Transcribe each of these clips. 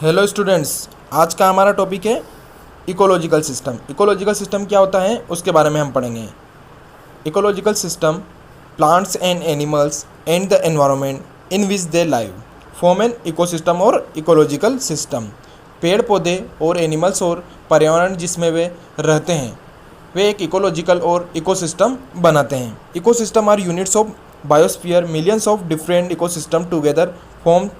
Hello students, आज का हमारा टॉपिक है इकोलॉजिकल सिस्टम। इकोलॉजिकल सिस्टम क्या होता है उसके बारे में हम पढ़ेंगे। Ecological system plants and animals and the environment in which they live form an ecosystem और इकोलॉजिकल सिस्टम। पेड़ पौधे और एनिमल्स और पर्यावरण जिसमें वे रहते हैं वे एक इकोलॉजिकल और इकोसिस्टम बनाते हैं। Ecosystem are units of biosphere, millions of different ecosystem together form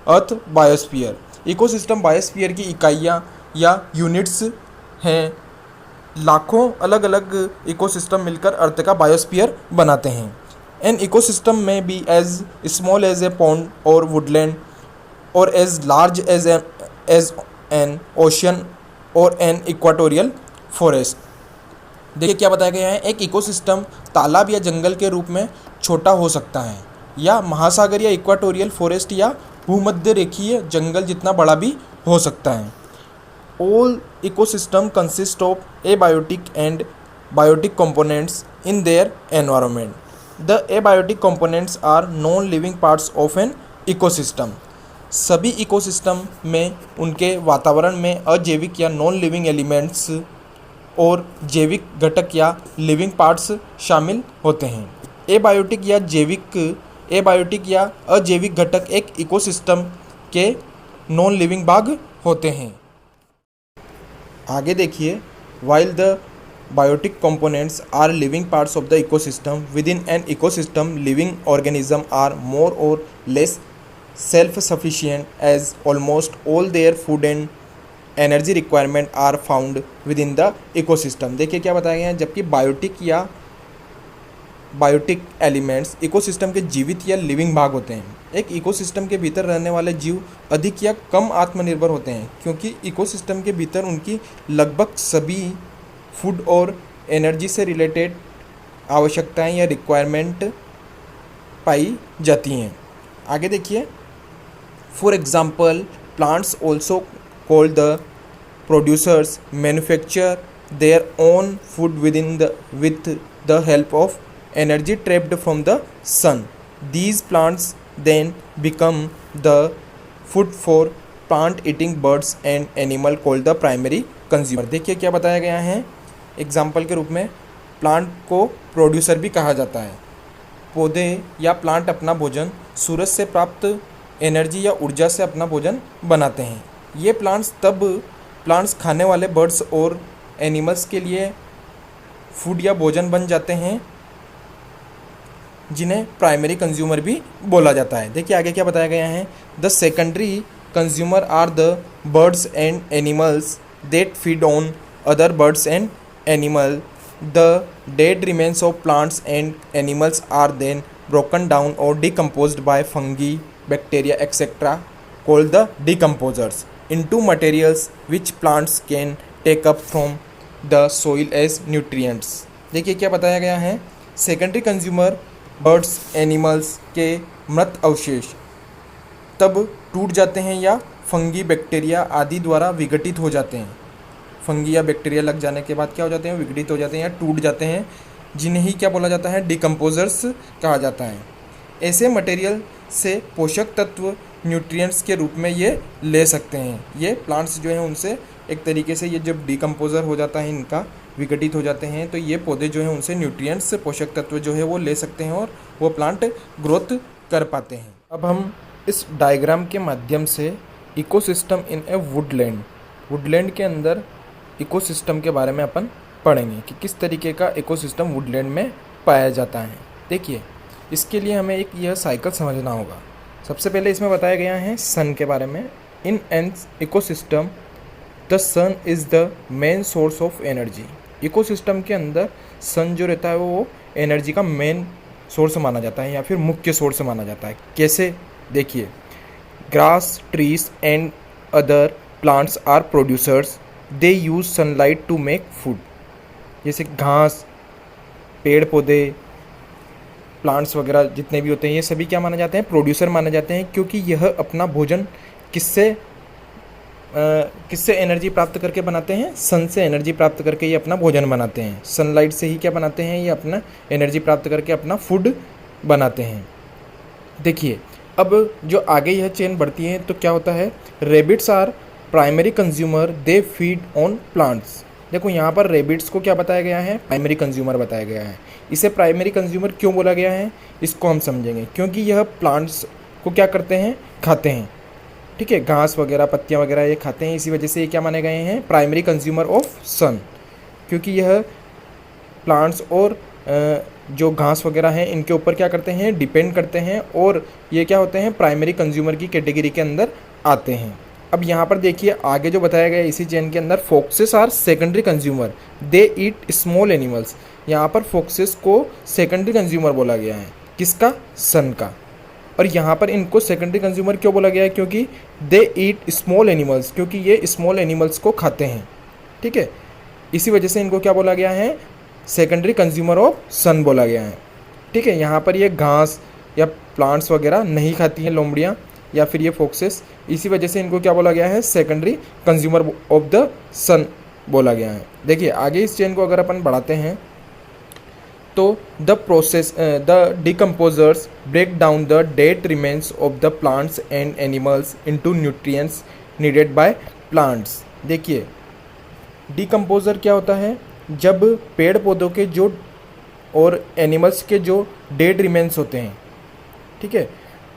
earth biosphere. Ecosystem biosphere की इकाइयाँ या यूनिट्स हैं। लाखों अलग अलग इकोसिस्टम मिलकर अर्थ का बायोस्फीयर बनाते हैं। An ecosystem may be as small as a pond or woodland or as large as an ocean or an equatorial forest. देखिए क्या बताया गया है, एक इकोसिस्टम तालाब या जंगल के रूप में छोटा हो सकता है या महासागर या इक्वाटोरियल फॉरेस्ट या भूमध्य रेखीय जंगल जितना बड़ा भी हो सकता है। All ecosystem consist of abiotic and biotic components in their environment. The abiotic components are non living parts of an ecosystem. सभी इकोसिस्टम में उनके वातावरण में अजैविक या नॉन लिविंग एलिमेंट्स और जैविक घटक या लिविंग पार्ट्स शामिल होते हैं। एबायोटिक या अजैविक घटक एक इकोसिस्टम के नॉन लिविंग भाग होते हैं। आगे देखिए, while the biotic components are living parts of the ecosystem, within an ecosystem living organism are more or less self sufficient as almost all their food and energy requirement are found within the ecosystem. देखिए क्या बताया गया है, जबकि biotic elements ecosystem के जीवित या living भाग होते हैं। एक इकोसिस्टम के भीतर रहने वाले जीव अधिक या कम आत्मनिर्भर होते हैं क्योंकि इकोसिस्टम के भीतर उनकी लगभग सभी फूड और एनर्जी से रिलेटेड आवश्यकताएं या रिक्वायरमेंट पाई जाती हैं। आगे देखिए, for example plants also called the producers manufacture their own food with the help of energy trapped from the sun. These plants then become the food for plant eating birds and animal called the primary consumer. देखिए क्या बताया गया है, example के रूप में plant को producer भी कहा जाता है। पौधे या प्लांट अपना भोजन सूरज से प्राप्त एनर्जी या ऊर्जा से अपना भोजन बनाते हैं। ये प्लांट्स खाने वाले बर्ड्स और एनिमल्स के लिए फूड या भोजन बन जाते हैं, जिन्हें प्राइमरी कंज्यूमर भी बोला जाता है। देखिए आगे क्या बताया गया है, the secondary consumer are the birds and animals that feed on other birds and animal. The dead remains of plants and animals are then broken down or decomposed by fungi, bacteria etcetera called the decomposers into materials which plants can take up from the soil as nutrients. देखिए क्या बताया गया है, secondary consumer birds animals के मृत अवशेष तब टूट जाते हैं या फंगी, बैक्टीरिया आदि द्वारा विघटित हो जाते हैं। फंगी या बैक्टीरिया लग जाने के बाद क्या हो जाते हैं, विघटित हो जाते हैं या टूट जाते हैं, जिन्हें ही क्या बोला जाता है, डिकम्पोजर्स कहा जाता है। ऐसे मटेरियल से पोषक तत्व न्यूट्रिएंट्स के रूप में ये ले सकते हैं। ये प्लांट्स जो हैं उनसे एक तरीके से ये जब डिकम्पोजर हो जाता है, इनका विघटित हो जाते हैं, तो ये पौधे जो हैं उनसे न्यूट्रिएंट्स पोषक तत्व जो है वो ले सकते हैं और वो प्लांट ग्रोथ कर पाते हैं। अब हम इस डायग्राम के माध्यम से इकोसिस्टम इन ए वुडलैंड के अंदर इकोसिस्टम के बारे में अपन पढ़ेंगे कि किस तरीके का इकोसिस्टम वुडलैंड में पाया जाता है। देखिए, इसके लिए हमें एक यह साइकिल समझना होगा। सबसे पहले इसमें बताया गया है सन के बारे में। In an ecosystem the sun is the main source of energy. Ecosystem के अंदर सन जो रहता है वो एनर्जी का मेन सोर्स माना जाता है या फिर मुख्य सोर्स माना जाता है। कैसे, देखिए, grass, trees and other plants are producers, they use sunlight to make food. जैसे घास, पेड़ पौधे, प्लांट्स वगैरह जितने भी होते हैं ये सभी क्या माने जाते हैं, प्रोड्यूसर माने जाते हैं, क्योंकि यह अपना भोजन किससे एनर्जी प्राप्त करके बनाते हैं, सन से एनर्जी प्राप्त करके ये अपना भोजन बनाते हैं। सनलाइट से ही क्या बनाते हैं, ये अपना एनर्जी प्राप्त करके अपना फूड बनाते हैं। देखिए, अब जो आगे यह चेन बढ़ती है तो क्या होता है, rabbits are primary consumer, they feed on plants. देखो यहाँ पर रेबिट्स को क्या बताया गया है, प्राइमरी कंज्यूमर बताया गया है। इसे प्राइमरी कंज्यूमर क्यों बोला गया है, इसको हम समझेंगे। क्योंकि यह प्लांट्स को क्या करते हैं, खाते हैं, ठीक है, घास वगैरह पत्तियाँ वगैरह ये खाते हैं, इसी वजह से ये क्या माने गए हैं, प्राइमरी कंज्यूमर ऑफ सन। क्योंकि यह प्लांट्स और जो घास वगैरह हैं इनके ऊपर क्या करते हैं, डिपेंड करते हैं, और ये क्या होते हैं, प्राइमरी कंज्यूमर की कैटेगरी के अंदर आते हैं। अब यहाँ पर देखिए आगे जो बताया गया है इसी चेन के अंदर, foxes are secondary consumer, they eat small animals. यहाँ पर फॉक्सेस को सेकेंडरी कंज्यूमर बोला गया है, किसका, सन का। और यहाँ पर इनको सेकेंडरी कंज्यूमर क्यों बोला गया है, क्योंकि दे ईट स्मॉल एनिमल्स, क्योंकि ये स्मॉल एनिमल्स को खाते हैं, ठीक है। इसी वजह से इनको क्या बोला गया है, सेकेंडरी कंज्यूमर ऑफ सन बोला गया है, ठीक है। यहाँ पर ये घास या प्लांट्स वगैरह नहीं खाती हैं लोमड़ियाँ या फिर ये फोक्सेस, इसी वजह से इनको क्या बोला गया है, सेकेंडरी कंज्यूमर ऑफ द सन बोला गया है। देखिए आगे इस चेन को अगर अपन बढ़ाते हैं तो the decomposers break down the dead remains of the plants and animals into nutrients needed by plants. देखिए डिकम्पोजर क्या होता है, जब पेड़ पौधों के जो और एनिमल्स के जो डेड रिमेन्स होते हैं, ठीक है,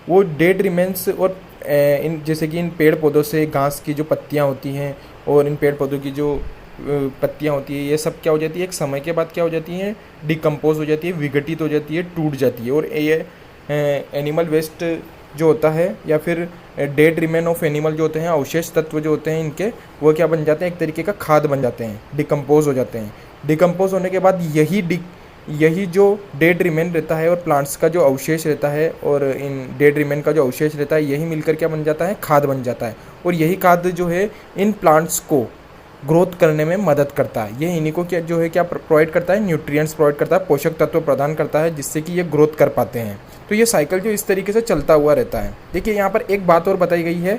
वो डेड रिमेन्स और इन जैसे कि इन पेड़ पौधों से घास की जो पत्तियां होती हैं और इन पेड़ पौधों की जो पत्तियां होती है, ये सब क्या हो जाती है, एक समय के बाद क्या हो जाती हैं, डिकम्पोज हो जाती है, विघटित हो जाती है, टूट जाती है। और ये एनिमल वेस्ट जो होता है या फिर डेड रिमेन ऑफ एनिमल जो होते हैं, अवशेष तत्व जो होते हैं इनके, वो क्या बन जाते हैं, एक तरीके का खाद बन जाते हैं, डिकम्पोज हो जाते हैं। डिकम्पोज होने के बाद यही जो डेड रिमेन रहता है और प्लांट्स का जो अवशेष रहता है और इन डेड रिमेन का जो अवशेष रहता है, यही मिलकर क्या बन जाता है, खाद बन जाता है। और यही खाद जो है इन प्लांट्स को ग्रोथ करने में मदद करता है। ये इन्हीं को क्या जो है क्या प्रोवाइड करता है, न्यूट्रिएंट्स प्रोवाइड करता है, पोषक तत्व प्रदान करता है, जिससे कि ये ग्रोथ कर पाते हैं। तो ये साइकिल जो इस तरीके से चलता हुआ रहता है। देखिए यहाँ पर एक बात और बताई गई है।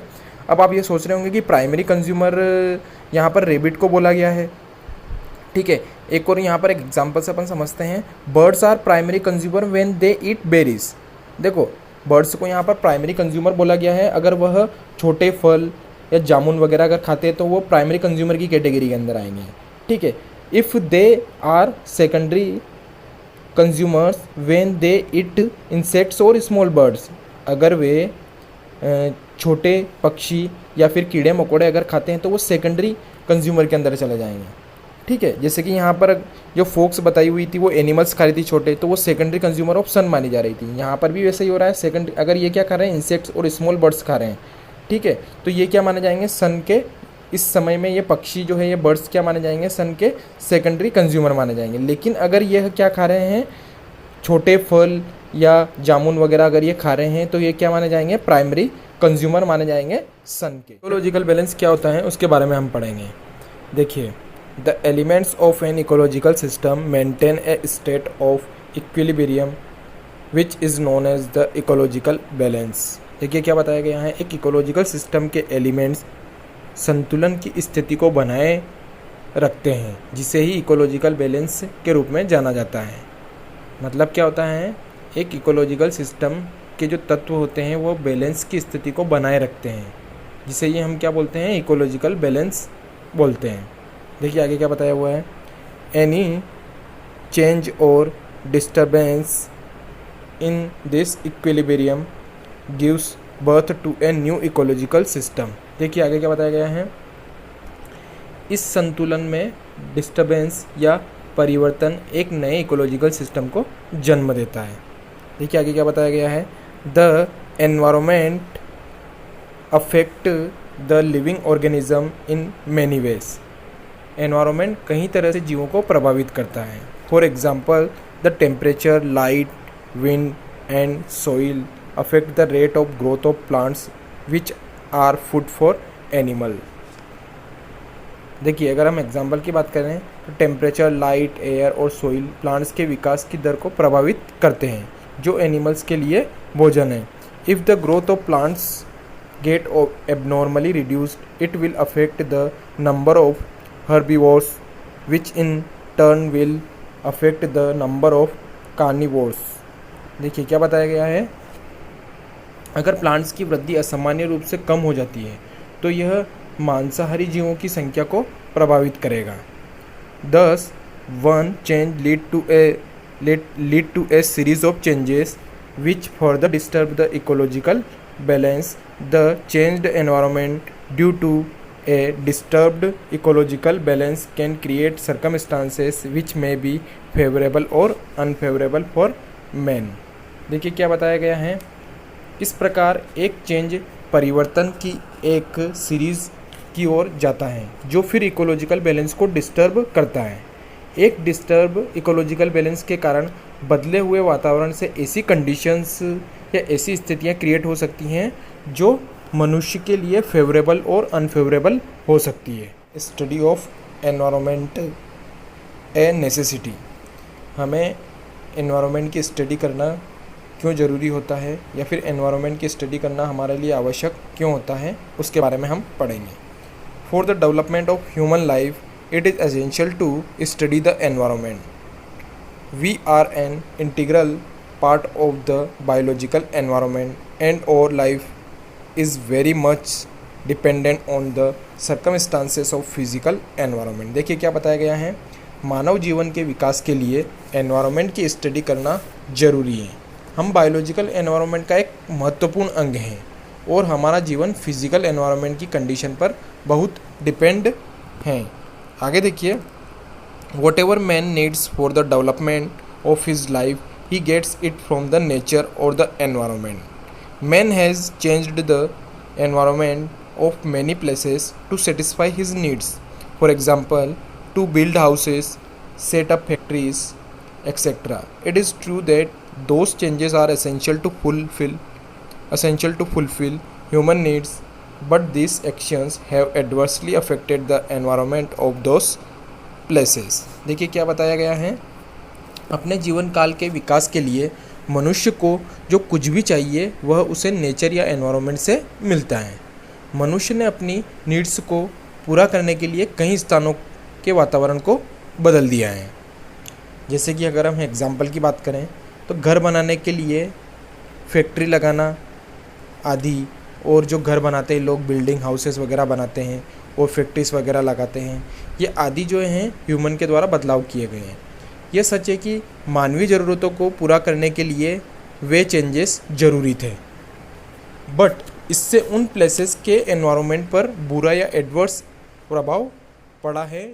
अब आप ये सोच रहे होंगे कि प्राइमरी कंज्यूमर यहाँ पर रेबिट को बोला गया है, ठीक है। एक और यहाँ पर एक एग्जाम्पल से अपन समझते हैं, birds are primary consumer when they eat berries. देखो बर्ड्स को यहाँ पर प्राइमरी कंज्यूमर बोला गया है, अगर वह छोटे फल या जामुन वगैरह अगर खाते हैं तो वो प्राइमरी कंज्यूमर की कैटेगरी के अंदर आएंगे, ठीक है। If they are secondary consumers when they eat insects और स्मॉल बर्ड्स, अगर वे छोटे पक्षी या फिर कीड़े मकोड़े अगर खाते हैं तो वो सेकेंडरी कंज्यूमर के अंदर चले जाएंगे, ठीक है। जैसे कि यहाँ पर जो फोक्स बताई हुई थी वो एनिमल्स खा रही थी छोटे, तो वो सेकेंडरी कंज्यूमर ऑफ सन मानी जा रही थी। यहाँ पर भी वैसे ही हो रहा है, सेकेंडरी अगर ये क्या खा रहे हैं, इंसेक्ट्स और स्मॉल बर्ड्स खा रहे हैं, ठीक है, तो ये क्या माने जाएंगे, सन के इस समय में ये पक्षी जो है, ये बर्ड्स क्या माने जाएंगे, सन के सेकेंडरी कंज्यूमर माने जाएंगे। लेकिन अगर ये क्या खा रहे हैं, छोटे फल या जामुन वगैरह अगर ये खा रहे हैं तो ये क्या माने जाएंगे, प्राइमरी कंज्यूमर माने जाएंगे सन के। इकोलॉजिकल बैलेंस क्या होता है उसके बारे में हम पढ़ेंगे। देखिए the elements of an ecological system maintain a state of equilibrium which is known as the ecological balance. देखिए क्या बताया गया है, एक इकोलॉजिकल सिस्टम के एलिमेंट्स संतुलन की स्थिति को बनाए रखते हैं, जिसे ही इकोलॉजिकल बैलेंस के रूप में जाना जाता है। मतलब क्या होता है, एक इकोलॉजिकल सिस्टम के जो तत्व होते हैं वो बैलेंस की स्थिति को बनाए रखते हैं, जिसे ये हम क्या बोलते हैं, इकोलॉजिकल बैलेंस बोलते हैं। देखिए आगे क्या बताया हुआ है, any change or disturbance in this equilibrium gives birth to a new ecological system. देखिए आगे क्या बताया गया है, इस संतुलन में डिस्टर्बेंस या परिवर्तन एक नए इकोलॉजिकल सिस्टम को जन्म देता है। देखिए आगे क्या बताया गया है, the environment affect the living organism in many ways. Environment कई तरह से जीवों को प्रभावित करता है। For example the temperature, light, wind and soil affect the rate of growth of plants which are food for animal. देखिए अगर हम एग्जाम्पल की बात करें तो टेम्परेचर, लाइट, एयर और सोइल प्लांट्स के विकास की दर को प्रभावित करते हैं, जो एनिमल्स के लिए भोजन है। If the growth of plants get abnormally reduced, it will affect the number of herbivores, which in turn will affect the number of carnivores। देखिए क्या बताया गया है, अगर प्लांट्स की वृद्धि असामान्य रूप से कम हो जाती है तो यह मांसाहारी जीवों की संख्या को प्रभावित करेगा। Thus, one change lead to a series of changes which further disturb the ecological balance. The changed environment due to a disturbed ecological balance can create circumstances which may be favorable or unfavorable for man. देखिए क्या बताया गया है। इस प्रकार एक change परिवर्तन की एक सीरीज़ की ओर जाता है जो फिर इकोलॉजिकल बैलेंस को डिस्टर्ब करता है। एक डिस्टर्ब इकोलॉजिकल बैलेंस के कारण बदले हुए वातावरण से ऐसी कंडीशंस या ऐसी स्थितियां क्रिएट हो सकती हैं जो मनुष्य के लिए फेवरेबल और अनफेवरेबल हो सकती है। Study of environment A necessity. हमें एनवायरनमेंट की स्टडी करना क्यों ज़रूरी होता है या फिर एनवायरनमेंट की स्टडी करना हमारे लिए आवश्यक क्यों होता है उसके बारे में हम पढ़ेंगे। For the development of human life it is essential to study the environment. We are an integral part of the biological environment and our life is very much dependent on the circumstances of physical environment. देखिए क्या बताया गया है, मानव जीवन के विकास के लिए environment की स्टडी करना ज़रूरी है। हम बायोलॉजिकल एनवायरनमेंट का एक महत्वपूर्ण अंग हैं और हमारा जीवन फिजिकल एनवायरनमेंट की कंडीशन पर बहुत डिपेंड है। आगे देखिए, whatever man needs for the development of his life he gets it from the nature or the environment. Man has changed the environment of many places to satisfy his needs, for example to build houses, set up factories etcetera. It is true that those changes are essential to fulfill human needs, but these actions have adversely affected the environment of those places. देखिए क्या बताया गया है, अपने जीवन काल के विकास के लिए मनुष्य को जो कुछ भी चाहिए वह उसे नेचर या एनवायरनमेंट से मिलता है। मनुष्य ने अपनी नीड्स को पूरा करने के लिए कई स्थानों के वातावरण को बदल दिया है। जैसे कि अगर हम एग्जाम्पल की बात करें तो घर बनाने के लिए फैक्ट्री लगाना आदि, और जो घर बनाते हैं लोग बिल्डिंग हाउसेस वगैरह बनाते हैं और फैक्ट्रीज वगैरह लगाते हैं, ये आदि जो हैं ह्यूमन के द्वारा बदलाव किए गए हैं। ये सच है कि मानवीय ज़रूरतों को पूरा करने के लिए वे चेंजेस ज़रूरी थे, बट इससे उन प्लेसेस के एनवायरनमेंट पर बुरा या एडवर्स प्रभाव पड़ा है।